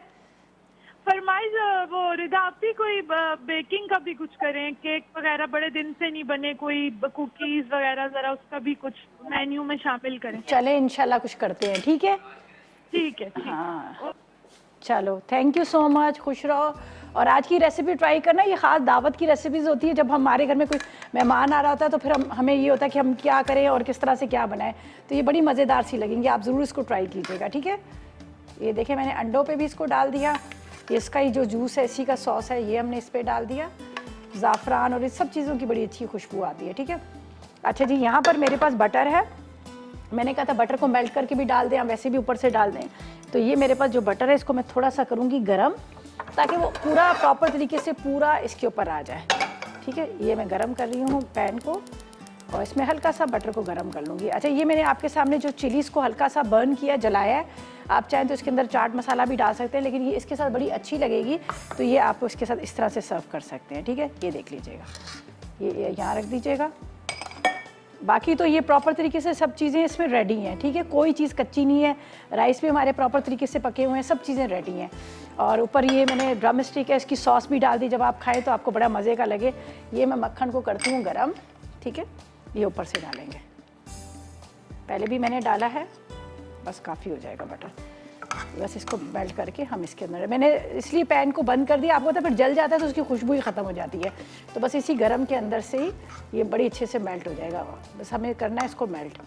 फरमाइश वो रिदा, आप भी कोई बेकिंग का भी कुछ करें, केक वगैरह बड़े दिन से नहीं बने, कोई कुकीज वगैरह, जरा उसका भी कुछ मेन्यू में शामिल करें। चले इंशाल्लाह कुछ करते हैं, ठीक है। ठीक है, हाँ चलो, थैंक यू सो मच, खुश रहो। और आज की रेसिपी ट्राई करना, ये ख़ास दावत की रेसिपीज़ होती है। जब हमारे घर में कोई मेहमान आ रहा होता है तो फिर हमें ये होता है कि हम क्या करें और किस तरह से क्या बनाएं, तो ये बड़ी मज़ेदार सी लगेंगी। आप ज़रूर इसको ट्राई कीजिएगा, ठीक है। ये देखें मैंने अंडों पे भी इसको डाल दिया। इसका ही जो जूस है, इसी का सॉस है, ये हमने इस पर डाल दिया। ज़ाफ़रान और इस सब चीज़ों की बड़ी अच्छी खुशबू आती है, ठीक है। अच्छा जी, यहाँ पर मेरे पास बटर है, मैंने कहा था बटर को मेल्ट करके भी डाल दें, वैसे भी ऊपर से डाल दें। तो ये मेरे पास जो बटर है इसको मैं थोड़ा सा करूँगी गरम, ताकि वो पूरा प्रॉपर तरीके से पूरा इसके ऊपर आ जाए। ठीक है, ये मैं गरम कर रही हूँ पैन को और इसमें हल्का सा बटर को गरम कर लूँगी। अच्छा, ये मैंने आपके सामने जो चिलीज़ को हल्का सा बर्न किया, जलाया है, आप चाहें तो इसके अंदर चाट मसाला भी डाल सकते हैं, लेकिन ये इसके साथ बड़ी अच्छी लगेगी, तो ये आप इसके साथ इस तरह से सर्व कर सकते हैं। ठीक है, ये देख लीजिएगा, ये यहाँ रख दीजिएगा। बाकी तो ये प्रॉपर तरीके से सब चीज़ें इसमें रेडी हैं। ठीक है, कोई चीज़ कच्ची नहीं है, राइस भी हमारे प्रॉपर तरीके से पके हुए हैं, सब चीज़ें रेडी हैं। और ऊपर ये मैंने ड्रम स्टिक है, इसकी सॉस भी डाल दी, जब आप खाएं तो आपको बड़ा मज़े का लगे। ये मैं मक्खन को करती हूँ गरम। ठीक है, ये ऊपर से डालेंगे, पहले भी मैंने डाला है, बस काफ़ी हो जाएगा बटर। बस इसको मेल्ट करके हम इसके अंदर, मैंने इसलिए पैन को बंद कर दिया, आपको तो फिर जल जाता है तो उसकी खुशबू ही ख़त्म हो जाती है। तो बस इसी गरम के अंदर से ही ये बड़ी अच्छे से मेल्ट हो जाएगा। बस हमें करना है इसको मेल्ट।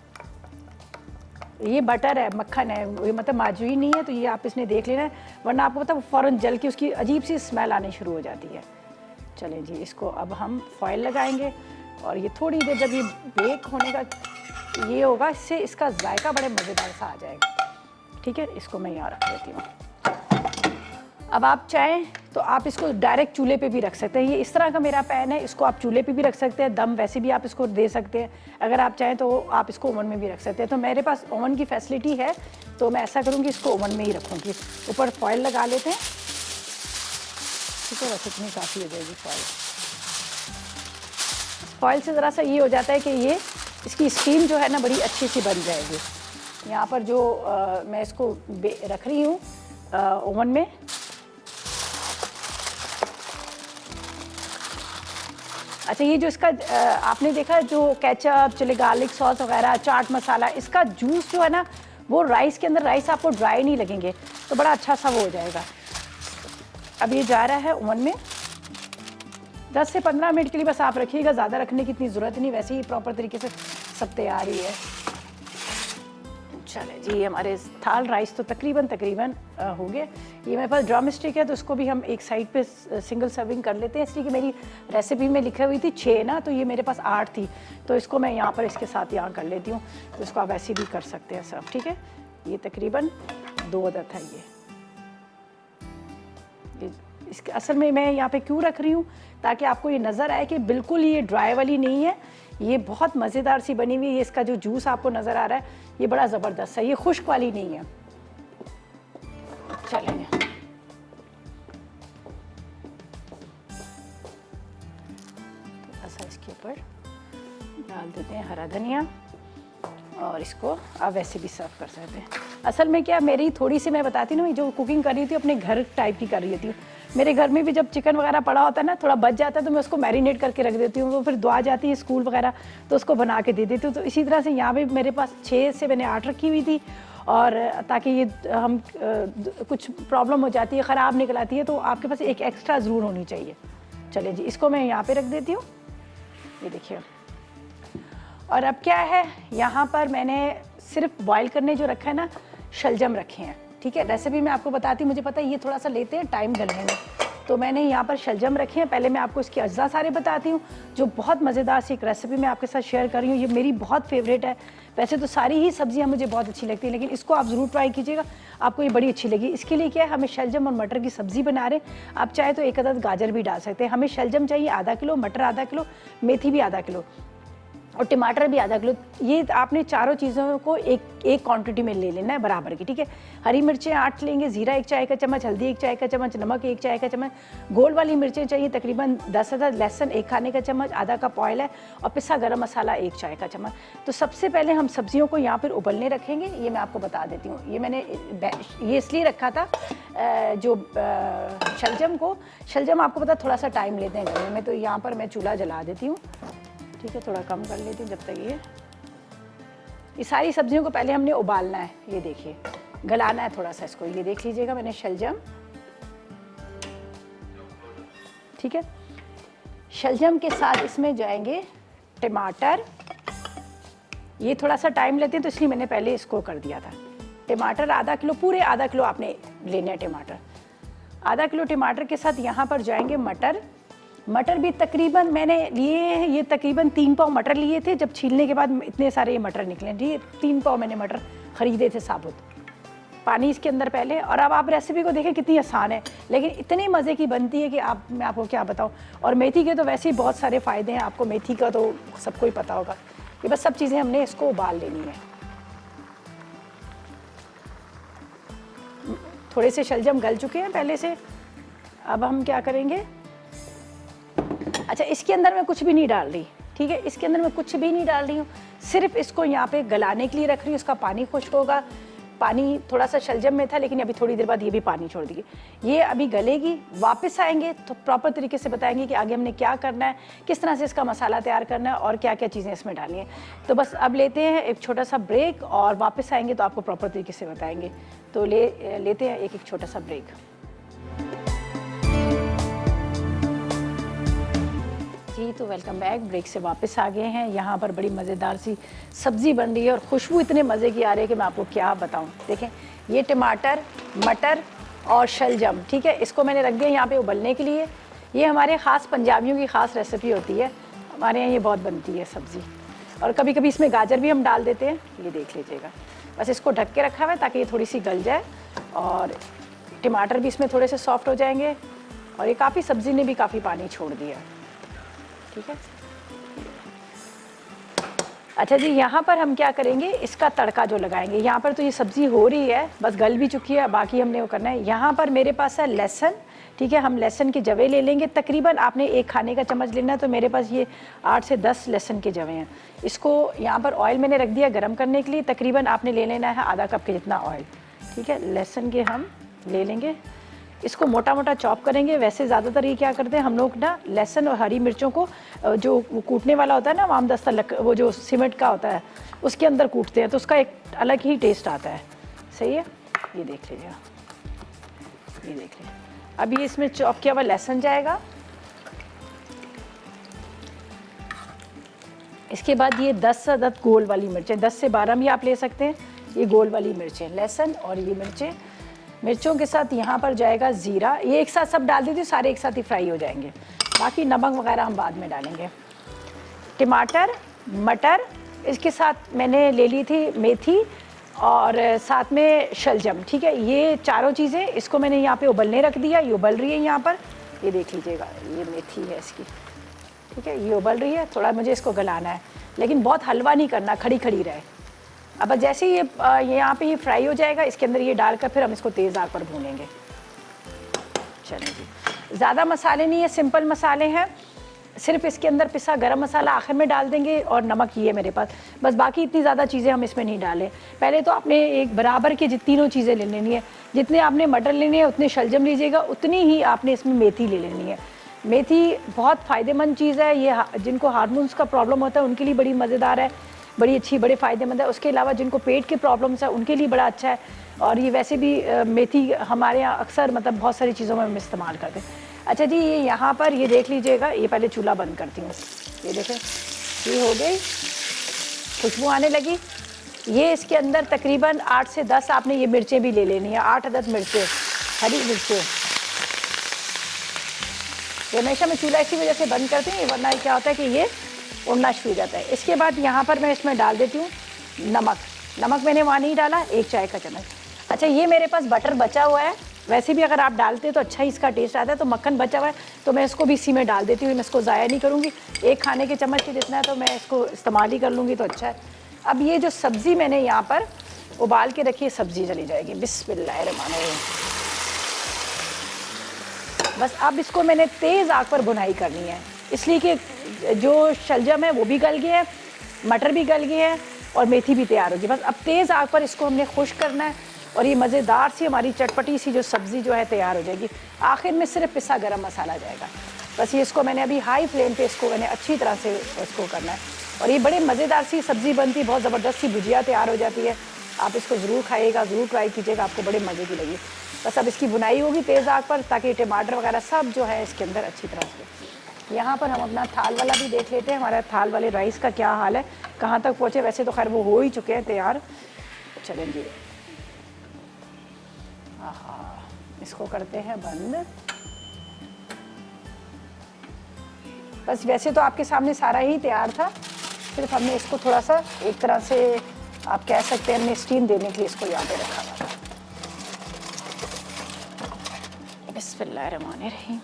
ये बटर है, मक्खन है, ये मतलब माजूरी नहीं है, तो ये आप इसने देख लेना है, वरना आपको पता है फ़ौरन जल के उसकी अजीब सी स्मेल आनी शुरू हो जाती है। चलें जी, इसको अब हम फॉइल लगाएंगे और ये थोड़ी देर जब ये बेक होने का ये होगा, इससे इसका जायका बड़े मज़ेदार सा आ जाएगा। ठीक है, इसको मैं यहाँ रख देती हूँ। अब आप चाहें तो आप इसको डायरेक्ट चूल्हे पे भी रख सकते हैं। ये इस तरह का मेरा पैन है, इसको आप चूल्हे पे भी रख सकते हैं, दम वैसे भी आप इसको दे सकते हैं। अगर आप चाहें तो आप इसको ओवन में भी रख सकते हैं। तो मेरे पास ओवन की फैसिलिटी है, तो मैं ऐसा करूँगी, इसको ओवन में ही रखूँगी। ऊपर फॉइल लगा लेते हैं। ठीक है, बस इतनी काफ़ी हो जाएगी फॉइल। फॉइल से ज़रा सा ये हो जाता है कि ये इसकी स्टीम जो है ना बड़ी अच्छी सी बन जाएगी। यहाँ पर जो मैं इसको रख रही हूँ ओवन में, अच्छा ये जो इसका आपने देखा जो केचप, चिली गार्लिक सॉस वगैरह, चाट मसाला, इसका जूस जो है ना वो राइस के अंदर, राइस आपको ड्राई नहीं लगेंगे, तो बड़ा अच्छा सा वो हो जाएगा। अब ये जा रहा है ओवन में 10 से 15 मिनट के लिए बस आप रखिएगा, ज़्यादा रखने की इतनी ज़रूरत नहीं, वैसे ही प्रॉपर तरीके से सब तैयार ही है। चले जी, हमारे थाल राइस तो तकरीबन हो गए। ये मेरे पास ड्रम स्टिक है, तो उसको भी हम एक साइड पे सिंगल सर्विंग कर लेते हैं, इसलिए कि मेरी रेसिपी में लिखी हुई थी 6 ना, तो ये मेरे पास 8 थी, तो इसको मैं यहाँ पर इसके साथ यहाँ कर लेती हूँ। तो इसको आप ऐसे भी कर सकते हैं सब। ठीक है, ये तकरीबन 2 अदद है। ये इसके असल में मैं यहाँ पे क्यों रख रही हूँ, ताकि आपको ये नज़र आए कि बिल्कुल ये ड्राई वाली नहीं है, ये बहुत मज़ेदार सी बनी हुई है। ये इसका जो जूस आपको नज़र आ रहा है ये बड़ा ज़बरदस्त है, ये खुश्क वाली नहीं है। चलेंगे, थोड़ा सा इसके ऊपर डाल देते हैं हरा धनिया और इसको आप वैसे भी सर्व कर सकते हैं। असल में क्या, मेरी थोड़ी सी मैं बताती हूँ, जो कुकिंग कर रही थी अपने घर टाइप की कर रही थी। मेरे घर में भी जब चिकन वगैरह पड़ा होता है ना, थोड़ा बच जाता है, तो मैं उसको मैरिनेट करके रख देती हूँ, वो फिर दुआ जाती है स्कूल वगैरह, तो उसको बना के दे देती हूँ। तो इसी तरह से यहाँ पे मेरे पास 6 से मैंने 8 रखी हुई थी, और ताकि ये हम कुछ प्रॉब्लम हो जाती है, ख़राब निकल आती है, तो आपके पास एक एक्स्ट्रा ज़रूर होनी चाहिए। चलिए जी, इसको मैं यहाँ पर रख देती हूँ, ये देखिए। और अब क्या है, यहाँ पर मैंने सिर्फ बॉईल करने जो रखा है ना, शलजम रखे हैं। ठीक है, रेसिपी मैं आपको बताती हूँ, मुझे पता है ये थोड़ा सा लेते हैं टाइम डलने में, तो मैंने यहाँ पर शलजम रखे हैं। पहले मैं आपको इसके अज्जा सारे बताती हूँ, जो बहुत मज़ेदार सी एक रेसिपी मैं आपके साथ शेयर कर रही हूँ। ये मेरी बहुत फेवरेट है, वैसे तो सारी ही सब्जियाँ मुझे बहुत अच्छी लगती हैं, लेकिन इसको आप ज़रूर ट्राई कीजिएगा, आपको ये बड़ी अच्छी लगी। इसके लिए क्या है, हमें शलजम और मटर की सब्ज़ी बना रहे हैं। आप चाहे तो 1 अदद गाजर भी डाल सकते हैं। हमें शलजम चाहिए आधा किलो, मटर आधा किलो, मेथी भी आधा किलो और टमाटर भी आधा किलो। ये आपने चारों चीज़ों को एक क्वांटिटी में ले लेना है बराबर की। ठीक है, हरी मिर्चें 8 लेंगे, ज़ीरा 1 चाय का चम्मच, हल्दी 1 चाय का चम्मच, नमक 1 चाय का चम्मच, गोल वाली मिर्चें चाहिए तकरीबन 10 अदद, लहसुन 1 खाने का चम्मच, आधा कप ऑयल है, और पिसा गरम मसाला 1 चाय का चम्मच। तो सबसे पहले हम सब्जियों को यहाँ पर उबलने रखेंगे। ये मैं आपको बता देती हूँ, ये मैंने ये इसलिए रखा था जो शलजम आपको पता थोड़ा सा टाइम लेते हैं गलने में, तो यहाँ पर मैं चूल्हा जला देती हूँ। ठीक है, थोड़ा कम कर लेती हूँ जब तक ये सारी सब्जियों को पहले हमने उबालना है। ये देखिए, गलाना है थोड़ा सा इसको। ये देख लीजिएगा, मैंने शलजम, ठीक है, शलजम के साथ इसमें जाएंगे टमाटर। ये थोड़ा सा टाइम लेते हैं, तो इसलिए मैंने पहले इसको कर दिया था। टमाटर आधा किलो, पूरे आधा किलो आपने लेने हैं टमाटर। आधा किलो टमाटर के साथ यहाँ पर जाएंगे मटर। मटर भी तकरीबन मैंने लिए हैं, ये तकरीबन 3 पाव मटर लिए थे। जब छीलने के बाद इतने सारे ये मटर निकले, ठीक है, 3 पाव मैंने मटर ख़रीदे थे साबुत। पानी इसके अंदर पहले, और अब आप रेसिपी को देखें कितनी आसान है, लेकिन इतनी मज़े की बनती है कि मैं आपको क्या बताऊं। और मेथी के तो वैसे ही बहुत सारे फ़ायदे हैं, आपको मेथी का तो सबको ही पता होगा। ये बस सब चीज़ें हमने इसको उबाल लेनी है। थोड़े से शलजम गल चुके हैं पहले से। अब हम क्या करेंगे, अच्छा इसके अंदर मैं कुछ भी नहीं डाल रही, ठीक है, इसके अंदर मैं कुछ भी नहीं डाल रही हूँ, सिर्फ इसको यहाँ पे गलाने के लिए रख रही हूँ। इसका पानी खुश्क होगा। पानी थोड़ा सा शलजम में था, लेकिन अभी थोड़ी देर बाद ये भी पानी छोड़ देगी। ये अभी गलेगी, वापस आएंगे तो प्रॉपर तरीके से बताएंगे कि आगे हमने क्या करना है, किस तरह से इसका मसाला तैयार करना है और क्या क्या चीज़ें इसमें डालनी है। तो बस अब लेते हैं एक छोटा सा ब्रेक, और वापस आएंगे तो आपको प्रॉपर तरीके से बताएंगे। तो लेते हैं एक छोटा सा ब्रेक। जी तो वेलकम बैक। ब्रेक से वापस आ गए हैं। यहाँ पर बड़ी मज़ेदार सी सब्ज़ी बन रही है और खुशबू इतने मज़े की आ रही है कि मैं आपको क्या बताऊँ। देखें, ये टमाटर, मटर और शलजम, ठीक है, इसको मैंने रख दिया यहाँ पे उबलने के लिए। ये हमारे ख़ास पंजाबियों की ख़ास रेसिपी होती है, हमारे यहाँ ये बहुत बनती है सब्ज़ी। और कभी कभी इसमें गाजर भी हम डाल देते हैं, ये देख लीजिएगा। बस इसको ढक के रखा हुआ है ताकि ये थोड़ी सी गल जाए, और टमाटर भी इसमें थोड़े से सॉफ्ट हो जाएंगे। और ये काफ़ी सब्ज़ी ने भी काफ़ी पानी छोड़ दिया, ठीक है। अच्छा जी, यहाँ पर हम क्या करेंगे, इसका तड़का जो लगाएंगे। यहाँ पर तो ये सब्ज़ी हो रही है, बस गल भी चुकी है, बाकी हमने वो करना है। यहाँ पर मेरे पास है लहसुन, ठीक है, हम लहसुन के जवे ले लेंगे। तकरीबन आपने 1 खाने का चम्मच लेना है, तो मेरे पास ये 8 से 10 लहसुन के जवे हैं। इसको यहाँ पर ऑयल मैंने रख दिया गर्म करने के लिए। तकरीबन आपने ले लेना है आधा कप के जितना ऑयल, ठीक है। लहसुन के हम ले लेंगे, इसको मोटा मोटा चॉप करेंगे। वैसे ज़्यादातर ये क्या करते हैं हम लोग ना, लहसुन और हरी मिर्चों को जो कूटने वाला होता है ना, आम दस्ता वो जो सीमेंट का होता है उसके अंदर कूटते हैं, तो उसका एक अलग ही टेस्ट आता है। सही है, ये देख लीजिए, ये देख लीजिए। अब ये इसमें चॉप किया हुआ लहसुन जाएगा। इसके बाद ये 10 अदद गोल वाली मिर्चें, 10 से 12 भी आप ले सकते हैं। ये गोल वाली मिर्चें, लहसुन और ये मिर्चें, मिर्चों के साथ यहाँ पर जाएगा ज़ीरा। ये एक साथ सब डाल दीजिए, सारे एक साथ ही फ्राई हो जाएंगे। बाकी नमक वगैरह हम बाद में डालेंगे। टमाटर, मटर, इसके साथ मैंने ले ली थी मेथी और साथ में शलजम, ठीक है। ये चारों चीज़ें, इसको मैंने यहाँ पे उबलने रख दिया। ये उबल रही है यहाँ पर, ये देख लीजिएगा, ये मेथी है इसकी, ठीक है, ये उबल रही है। थोड़ा मुझे इसको गलाना है, लेकिन बहुत हलवा नहीं करना, खड़ी खड़ी रहे। अब जैसे ही ये यहाँ पे ये फ्राई हो जाएगा, इसके अंदर ये डालकर फिर हम इसको तेज़ आग पर भूनेंगे। चलिए जी, ज़्यादा मसाले नहीं है, सिंपल मसाले हैं। सिर्फ इसके अंदर पिसा गरम मसाला आखिर में डाल देंगे और नमक ही है मेरे पास, बस। बाकी इतनी ज़्यादा चीज़ें हम इसमें नहीं डालें। पहले तो आपने एक बराबर के तीनों चीज़ें ले लेनी है। जितने आपने मटर लेने हैं उतने शलजम लीजिएगा, उतनी ही आपने इसमें मेथी ले लेनी है। मेथी बहुत फ़ायदेमंद चीज़ है। ये जिनको हार्मोन्स का प्रॉब्लम होता है उनके लिए बड़ी मज़ेदार है, बड़ी अच्छी, बड़े फ़ायदेमंद है। उसके अलावा जिनको पेट के प्रॉब्लम्स है उनके लिए बड़ा अच्छा है। और ये वैसे भी मेथी हमारे यहाँ अक्सर मतलब बहुत सारी चीज़ों में हम इस्तेमाल करते हैं। अच्छा जी, ये यहाँ पर ये देख लीजिएगा, ये पहले चूल्हा बंद करती हूँ। ये देखें, ये हो गई, खुशबू आने लगी। ये इसके अंदर तकरीबन 8 से 10 आपने ये मिर्चें भी ले लेनी है, 8 अदद मिर्चें, हरी मिर्चें। ये हमेशा मैं चूल्हा इसी वजह से बंद करती हूँ, वरना क्या होता है कि ये उड़ना शुरू हो जाता है। इसके बाद यहाँ पर मैं इसमें डाल देती हूँ नमक। नमक मैंने वहाँ नहीं डाला, 1 चाय का चम्मच। अच्छा, ये मेरे पास बटर बचा हुआ है। वैसे भी अगर आप डालते हैं तो अच्छा ही इसका टेस्ट आता है, तो मक्खन बचा हुआ है तो मैं इसको भी इसी में डाल देती हूँ। मैं इसको ज़ाया नहीं करूँगी, 1 खाने के चम्मच के जितना है तो मैं इसको इस्तेमाल ही कर लूँगी, तो अच्छा है। अब ये जो सब्ज़ी मैंने यहाँ पर उबाल के रखी है, सब्ज़ी चली जाएगी। बिस्मिल्लाहिर्रहमानिर्रहीम। बस अब इसको मैंने तेज़ आग पर भुनाई करनी है, इसलिए कि जो शलजम है वो भी गल गया है, मटर भी गल गए हैं और मेथी भी तैयार होगी। बस अब तेज़ आग पर इसको हमने खुश करना है और ये मज़ेदार सी हमारी चटपटी सी जो सब्ज़ी जो है तैयार हो जाएगी। आखिर में सिर्फ पिसा गरम मसाला जाएगा। बस ये इसको मैंने अभी हाई फ्लेम पे इसको मैंने अच्छी तरह से इसको करना है और ये बड़े मज़ेदार सी सब्ज़ी बनती, बहुत ज़बरदस्त सी भुजिया तैयार हो जाती है। आप इसको ज़रूर खाइएगा, ज़रूर ट्राई कीजिएगा, आपको बड़े मज़े की लगी। बस अब इसकी बुनाई होगी तेज़ आग पर, ताकि टमाटर वगैरह सब जो है इसके अंदर अच्छी तरह से। यहाँ पर हम अपना थाल वाला भी देख लेते हैं, हमारा थाल वाले राइस का क्या हाल है, कहाँ तक पहुँचे। वैसे तो खैर वो हो ही चुके हैं तैयार। चलें जी, हाँ, इसको करते हैं बंद। बस वैसे तो आपके सामने सारा ही तैयार था, सिर्फ हमने इसको थोड़ा सा एक तरह से आप कह सकते हैं हमने स्टीम देने के लिए इसको यहाँ पे रखा हुआ था। बिस्मिल्लाहिर्रहमानिर्रहीम।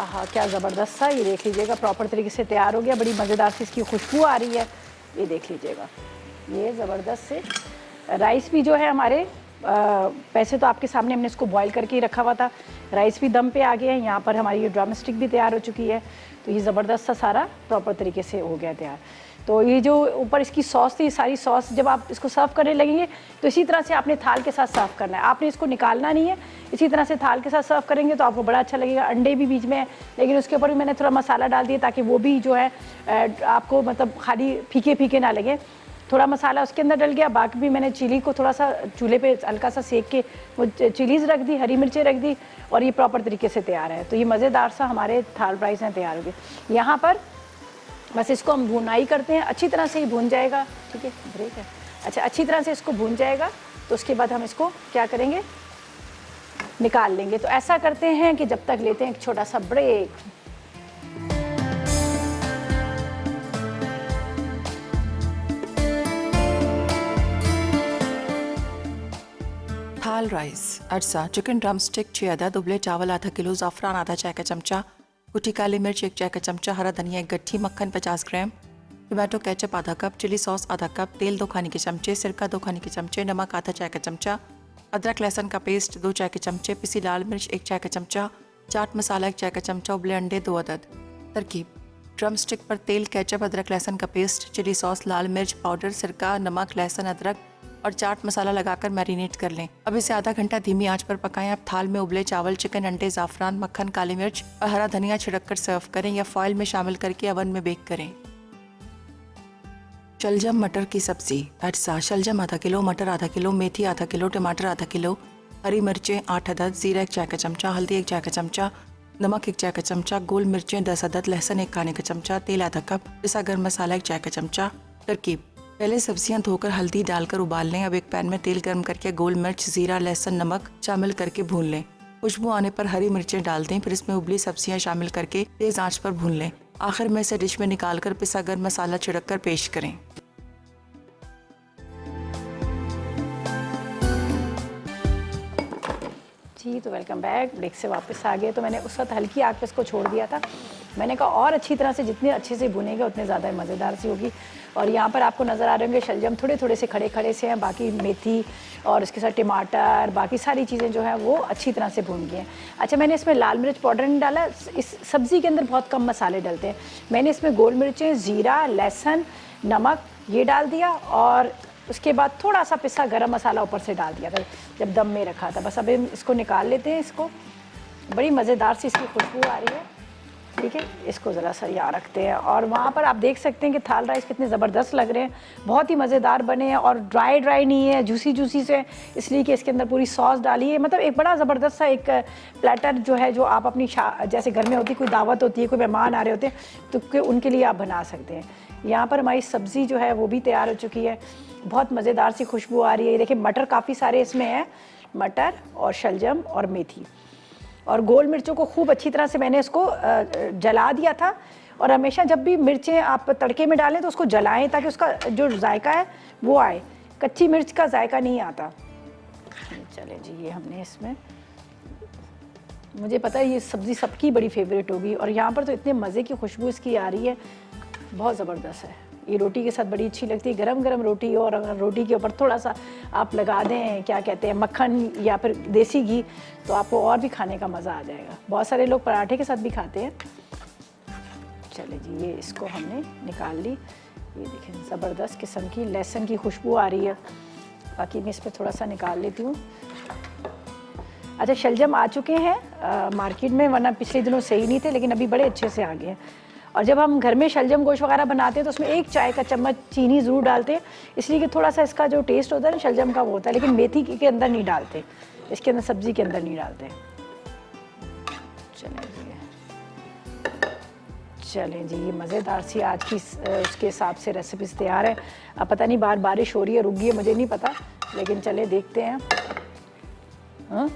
हाँ, क्या ज़बरदस्त सा, ये देख लीजिएगा प्रॉपर तरीके से तैयार हो गया। बड़ी मज़ेदार सी इसकी खुशबू आ रही है, ये देख लीजिएगा। ये ज़बरदस्त से राइस भी जो है हमारे वैसे तो आपके सामने हमने इसको बॉईल करके ही रखा हुआ था, राइस भी दम पे आ गया है। यहाँ पर हमारी ये ड्रम स्टिक भी तैयार हो चुकी है, तो ये ज़बरदस्त सा सारा प्रॉपर तरीके से हो गया तैयार। तो ये जो ऊपर इसकी सॉस थी, सारी सॉस जब आप इसको सर्व करने लगेंगे तो इसी तरह से आपने थाल के साथ सर्व करना है, आपने इसको निकालना नहीं है। इसी तरह से थाल के साथ सर्व करेंगे तो आपको बड़ा अच्छा लगेगा। अंडे भी बीच में है, लेकिन उसके ऊपर भी मैंने थोड़ा मसाला डाल दिया ताकि वो भी जो है आपको मतलब खाली फीके फीके ना लगे। थोड़ा मसाला उसके अंदर डल गया। बाकी भी मैंने चिली को थोड़ा सा चूल्हे पे हल्का सा सेक के वो चिलीज़ रख दी, हरी मिर्चें रख दी, और ये प्रॉपर तरीके से तैयार है। तो ये मज़ेदार सा हमारे थाल राइस हैं तैयार हो गए। यहाँ पर बस इसको हम भुनाई करते हैं, अच्छी तरह से ही भून जाएगा। ठीक है, ब्रेक है। अच्छा, अच्छी तरह से इसको भून जाएगा तो उसके बाद हम इसको क्या करेंगे, निकाल लेंगे। तो ऐसा करते हैं कि जब तक लेते हैं एक छोटा सा ब्रेक। थाल राइस, अरसा, चिकन ड्रम स्टिक 6 अदद, उबले चावल आधा किलो, ज़ाफ़रान आधा चाय का चमचा, कुटी काली मिर्च 1 चाय का चमचा, हरा धनिया 1 गट्ठी, मक्खन 50 ग्राम, टोमेटो केचप आधा कप, चिली सॉस आधा कप, तेल 2 खाने के चमचे, सिरका 2 खाने के चमचे, नमक आधा चाय का चमचा, अदरक लहसुन का पेस्ट 2 चाय के चमचे, पिसी लाल मिर्च 1 चाय का चमचा, चाट मसाला 1 चाय का चमचा, उबले अंडे 2 अदद। तरकीब: ड्रम स्टिक पर तेल, केचप, अदरक लहसुन का पेस्ट, चिली सॉस, लाल मिर्च पाउडर, सिरका, नमक, लहसुन, अदरक और चाट मसाला लगाकर मैरिनेट कर लें। अब इसे आधा घंटा धीमी आंच पर पकाएं। अब थाल में उबले चावल, चिकन, अंडे, ज़ाफ़रान, मक्खन, काली मिर्च और हरा धनिया छिड़क कर सर्व करें या फॉइल में शामिल करके अवन में बेक करें। शलजम मटर की सब्जी, अरसा, शलजम आधा किलो, मटर आधा किलो, मेथी आधा किलो, टमाटर आधा किलो, हरी मिर्चें 8 अदद, ज़ीरा 1 चाय का चमचा, हल्दी 1 चाय का चमचा, नमक 1 चाय का चमचा, गोल मिर्चें 10 अदद, लहसुन 1 खाने का चमचा, तेल आधा कप, पिसा गरम मसाला 1 चाय का चमचा। तरकीब: पहले सब्जियां धोकर हल्दी डालकर उबाल लें। अब एक पैन में तेल गर्म करके गोल मिर्च, ज़ीरा, लहसुन, नमक शामिल करके भून लें। खुशबू आने पर हरी मिर्चें डाल दें, फिर इसमें उबली सब्जियां शामिल करके तेज़ आंच पर भून लें। आखिर में इसे डिश में निकालकर पिसा गरम मसाला छिड़क कर पेश करें। जी, तो वेलकम बैक। ब्रेक से वापस आ गए। तो मैंने उस वक्त हल्की आग पे इसको छोड़ दिया था। मैंने कहा और अच्छी तरह से जितने अच्छे से भुनेगा उतने ज़्यादा मज़ेदार सी होगी। और यहाँ पर आपको नज़र आ रहे होंगे शलजम थोड़े थोड़े से खड़े खड़े से हैं, बाकी मेथी और इसके साथ टमाटर, बाकी सारी चीज़ें जो हैं वो अच्छी तरह से भून गई हैं। अच्छा, मैंने इसमें लाल मिर्च पाउडर नहीं डाला। इस सब्ज़ी के अंदर बहुत कम मसाले डलते हैं। मैंने इसमें गोल मिर्चें, ज़ीरा, लहसुन, नमक ये डाल दिया और उसके बाद थोड़ा सा पिसा गरम मसाला ऊपर से डाल दिया था जब दम में रखा था। बस अब इसको निकाल लेते हैं। इसको बड़ी मज़ेदार सी इसकी खुशबू आ रही है। ठीक है, इसको ज़रा सा यहाँ रखते हैं। और वहाँ पर आप देख सकते हैं कि थाल राइस कितने ज़बरदस्त लग रहे हैं, बहुत ही मज़ेदार बने हैं और ड्राई ड्राई नहीं है, जूसी जूसी से, इसलिए कि इसके अंदर पूरी सॉस डाली है। मतलब एक बड़ा ज़बरदस्त सा एक प्लेटर जो है, जो आप अपनी जैसे घर में होती कोई दावत होती है, कोई मेहमान आ रहे होते हैं तो उनके लिए आप बना सकते हैं। यहाँ पर हमारी सब्ज़ी जो है वो भी तैयार हो चुकी है, बहुत मज़ेदार सी खुशबू आ रही है। देखिए मटर काफ़ी सारे इसमें हैं, मटर और शलजम और मेथी और गोल मिर्चों को खूब अच्छी तरह से मैंने इसको जला दिया था। और हमेशा जब भी मिर्चें आप तड़के में डालें तो उसको जलाएं ताकि उसका जो जायका है वो आए, कच्ची मिर्च का जायका नहीं आता। चले जी, ये हमने इसमें, मुझे पता है ये सब्ज़ी सबकी बड़ी फेवरेट होगी और यहाँ पर तो इतने मज़े की खुशबू इसकी आ रही है, बहुत ज़बरदस्त है। ये रोटी के साथ बड़ी अच्छी लगती है, गरम गरम रोटी। और अगर रोटी के ऊपर थोड़ा सा आप लगा दें, क्या कहते हैं, मक्खन या फिर देसी घी, तो आपको और भी खाने का मज़ा आ जाएगा। बहुत सारे लोग पराठे के साथ भी खाते हैं। चले जी, ये इसको हमने निकाल ली। ये देखें ज़बरदस्त किस्म की लहसुन की खुशबू आ रही है। बाकी मैं इस पर थोड़ा सा निकाल लेती हूँ। अच्छा, शलजम आ चुके हैं मार्केट में, वरना पिछले दिनों सही नहीं थे, लेकिन अभी बड़े अच्छे से आ गए हैं। और जब हम घर में शलजम गोश्त वगैरह बनाते हैं तो उसमें 1 चाय का चम्मच चीनी ज़रूर डालते हैं, इसलिए कि थोड़ा सा इसका जो टेस्ट होता है ना शलजम का वो होता है, लेकिन मेथी के अंदर नहीं डालते, इसके अंदर सब्ज़ी के अंदर नहीं डालते। चलें जी, ये मज़ेदार सी आज की उसके हिसाब से रेसिपीज़ तैयार है। अब पता नहीं बाहर बारिश हो रही है, रुक गई है, मुझे नहीं पता, लेकिन चले देखते हैं। हाँ,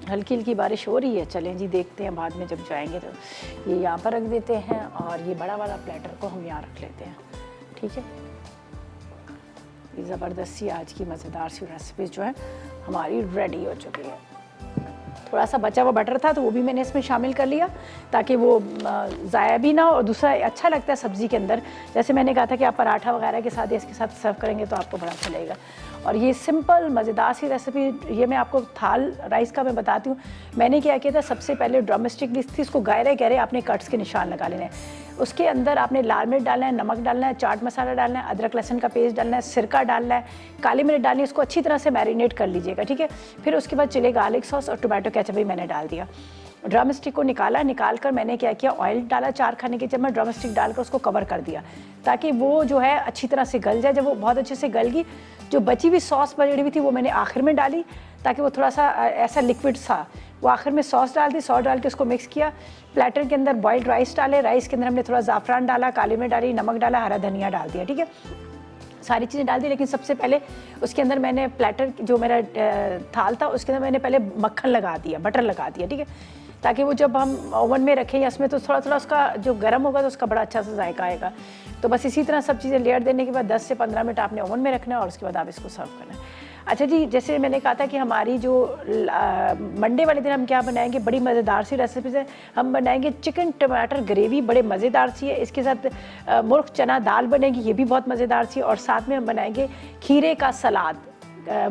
हल्की हल्की बारिश हो रही है। चलें जी देखते हैं, बाद में जब जाएंगे तो ये यहाँ पर रख देते हैं और ये बड़ा वाला प्लेटर को हम यहाँ रख लेते हैं। ठीक है, ये ज़बरदस्त सी आज की मज़ेदार सी रेसिपीज़ जो है हमारी रेडी हो चुकी है। थोड़ा सा बचा हुआ बटर था तो वो भी मैंने इसमें शामिल कर लिया ताकि वो ज़ाया भी ना हो, और दूसरा अच्छा लगता है सब्ज़ी के अंदर। जैसे मैंने कहा था कि आप पराठा वगैरह के साथ इसके साथ सर्व करेंगे तो आपको बड़ा अच्छा लगेगा। और ये सिंपल मज़ेदार सी रेसिपी, ये मैं आपको थाल राइस का मैं बताती हूँ। मैंने क्या किया था, सबसे पहले ड्रम स्टिक डिश थी, इसको गहरे गहरे आपने कट्स के निशान लगा लेने हैं। उसके अंदर आपने लाल मिर्च डालना है, नमक डालना है, चाट मसाला डालना है, अदरक लहसुन का पेस्ट डालना है, सिरका डालना है, काली मिर्च डालनी है। इसको अच्छी तरह से मैरिनेट कर लीजिएगा। ठीक है, फिर उसके बाद चिली गार्लिक सॉस और टोमेटो केचप भी मैंने डाल दिया। ड्रम स्टिक को निकाल कर मैंने क्या किया, ऑयल डाला 4 खाने के चम्मच, ड्रम स्टिक डालकर उसको कवर कर दिया ताकि वो जो है अच्छी तरह से गल जाए। जब वो बहुत अच्छे से गल गई, जो बची हुई सॉस बची हुई थी वो मैंने आखिर में डाली ताकि वो थोड़ा सा ऐसा लिक्विड सा, वो आखिर में सॉस डाल दी। सॉस डाल के उसको मिक्स किया। प्लेटर के अंदर बॉइल्ड राइस डाले, राइस के अंदर हमने थोड़ा ज़ाफ़रान डाला, काली मिर्च डाली, नमक डाला, हरा धनिया डाल दिया। ठीक है, सारी चीज़ें डाल दी। लेकिन सबसे पहले उसके अंदर मैंने प्लेटर जो मेरा थाल था उसके अंदर मैंने पहले मक्खन लगा दिया, बटर लगा दिया। ठीक है, ताकि वो जब हम ओवन में रखें या इसमें तो थोड़ा थोड़ा उसका जो गर्म होगा तो उसका बड़ा अच्छा सा जायका आएगा। तो बस इसी तरह सब चीज़ें लेयर देने के बाद 10 से 15 मिनट आपने ओवन में रखना है और उसके बाद आप इसको सर्व करना है। अच्छा जी, जैसे मैंने कहा था कि हमारी जो मंडे वाले दिन हम क्या बनाएंगे, बड़ी मज़ेदार सी रेसिपीज़ है। हम बनाएंगे चिकन टमाटर ग्रेवी, बड़े मज़ेदार सी है। इसके साथ मुर्ग चना दाल बनेगी, ये भी बहुत मज़ेदार सी है। और साथ में हम बनाएंगे खीरे का सलाद।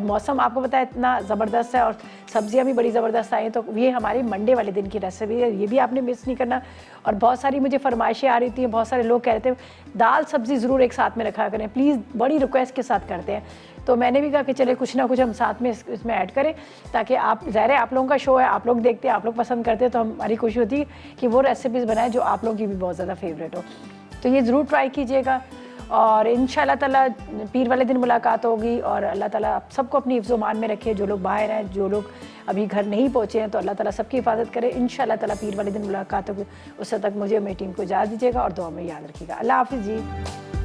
मौसम आपको पता है इतना ज़बरदस्त है और सब्जियां भी बड़ी ज़बरदस्त आई हैं, तो ये हमारी मंडे वाले दिन की रेसिपी है। ये भी आपने मिस नहीं करना। और बहुत सारी मुझे फरमाइशें आ रही थी, बहुत सारे लोग कह रहे थे दाल सब्ज़ी ज़रूर एक साथ में रखा करें प्लीज़, बड़ी रिक्वेस्ट के साथ करते हैं। तो मैंने भी कहा कि चले कुछ ना कुछ हम साथ में इसमें ऐड करें ताकि आप, ज़ाहिर है आप लोगों का शो है, आप लोग देखते हैं, आप लोग पसंद करते हैं, तो हमारी खुशी होती है कि वो रेसिपीज़ बनाएं जो आप लोगों की भी बहुत ज़्यादा फेवरेट हो। तो ये ज़रूर ट्राई कीजिएगा और इंशाल्लाह ताला पीर वाले दिन मुलाकात होगी। और अल्लाह ताला आप सबको अपनी हिफ्ज़-ओ-मान में रखे। जो लोग बाहर हैं, जो लोग अभी घर नहीं पहुँचे हैं, तो अल्लाह ताला सबकी हिफाजत करे। इंशाल्लाह ताला पीर वाले दिन मुलाकात होगी। उससे तक मुझे और मेरी टीम को इजाज़त दीजिएगा और दुआ में याद रखिएगा। अल्लाह हाफ़िज़ जी।